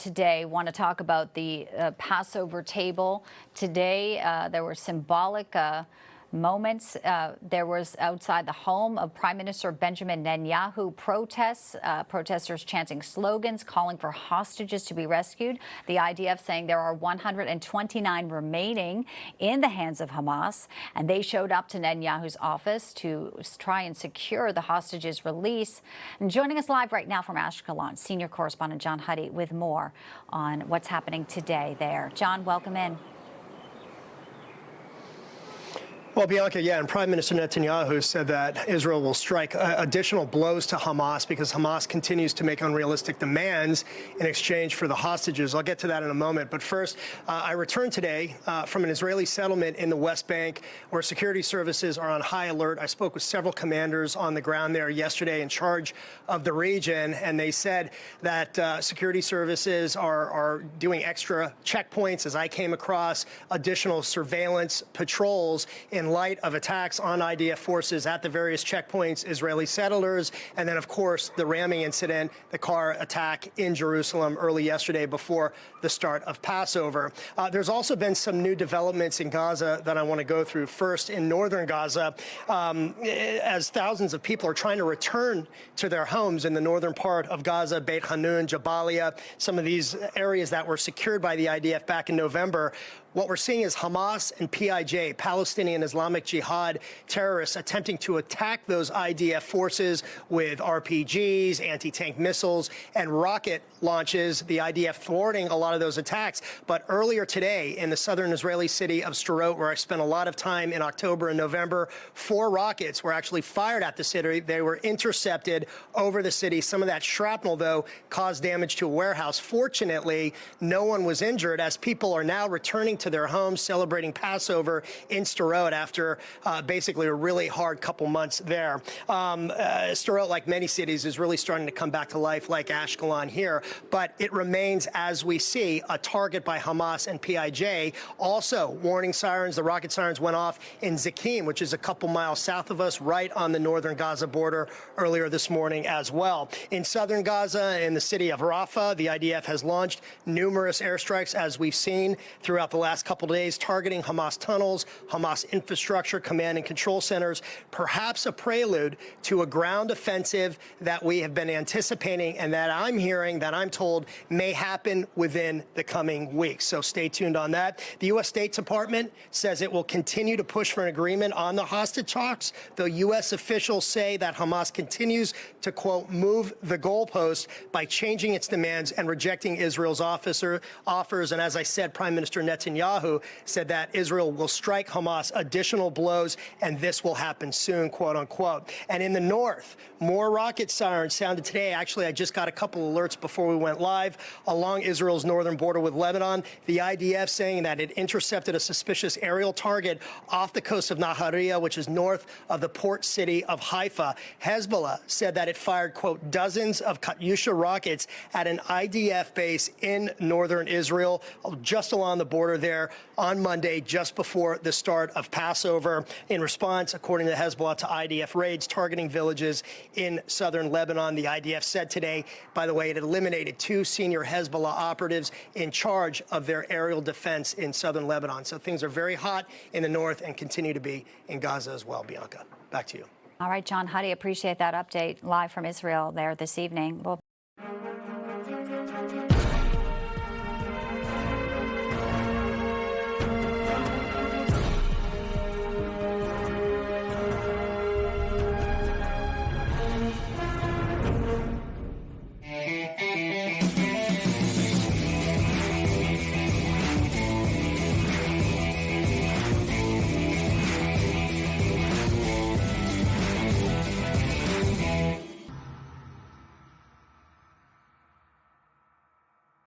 today. Want to talk about the Passover table. Today, there were symbolic moments. There was outside the home of Prime Minister Benjamin Netanyahu protesters chanting slogans calling for hostages to be rescued. The IDF saying there are 129 remaining in the hands of Hamas, and they showed up to Netanyahu's office to try and secure the hostages' release. And joining us live right now from Ashkelon, senior correspondent John Huddy with more on what's happening today there. John, welcome in. Well, Bianca, yeah, and Prime Minister Netanyahu said that Israel will strike additional blows to Hamas because Hamas continues to make unrealistic demands in exchange for the hostages. I'll get to that in a moment. But first, I returned today from an Israeli settlement in the West Bank where security services are on high alert. I spoke with several commanders on the ground there yesterday in charge of the region, and they said that security services are doing extra checkpoints as I came across additional surveillance patrols in light of attacks on IDF forces at the various checkpoints, Israeli settlers, and then, of course, the ramming incident, the car attack in Jerusalem early yesterday before the start of Passover. There's also been some new developments in Gaza that I want to go through. First, in northern Gaza, as thousands of people are trying to return to their homes in the northern part of Gaza, Beit Hanun, Jabalia, some of these areas that were secured by the IDF back in November. What we're seeing is Hamas and PIJ, Palestinian Islamic Jihad terrorists, attempting to attack those IDF forces with RPGs, anti-tank missiles, and rocket launches, the IDF thwarting a lot of those attacks. But earlier today, in the southern Israeli city of Sderot, where I spent a lot of time in October and November, 4 rockets were actually fired at the city. They were intercepted over the city. Some of that shrapnel, though, caused damage to a warehouse. Fortunately, no one was injured as people are now returning to their homes, celebrating Passover in Sderot after basically a really hard couple months there. Sderot, like many cities, is really starting to come back to life, like Ashkelon here, but it remains, as we see, a target by Hamas and PIJ. Also, warning sirens, the rocket sirens went off in Zakim, which is a couple miles south of us, right on the northern Gaza border, earlier this morning as well. In southern Gaza, in the city of Rafah, the IDF has launched numerous airstrikes, as we've seen throughout the last couple of days, targeting Hamas tunnels, Hamas infrastructure, command and control centers, perhaps a prelude to a ground offensive that we have been anticipating and that I'm hearing, that I'm told may happen within the coming weeks. So stay tuned on that. The U.S. State Department says it will continue to push for an agreement on the hostage talks, though U.S. officials say that Hamas continues to, quote, move the goalpost by changing its demands and rejecting Israel's offers. And as I said, Prime Minister Netanyahu said that Israel will strike Hamas additional blows, and this will happen soon, quote unquote. And in the north, more rocket sirens sounded today. Actually, I just got a couple alerts before we went live along Israel's northern border with Lebanon. The IDF saying that it intercepted a suspicious aerial target off the coast of Nahariya, which is north of the port city of Haifa. Hezbollah said that it fired, quote, dozens of Katyusha rockets at an IDF base in northern Israel, just along the border there on Monday, just before the start of Passover, in response, according to Hezbollah, to IDF raids targeting villages in southern Lebanon. The IDF said today, by the way, it eliminated 2 senior Hezbollah operatives in charge of their aerial defense in southern Lebanon. So things are very hot in the north and continue to be in Gaza as well. Bianca, back to you. All right, John Huddy, appreciate that update live from Israel there this evening. Well,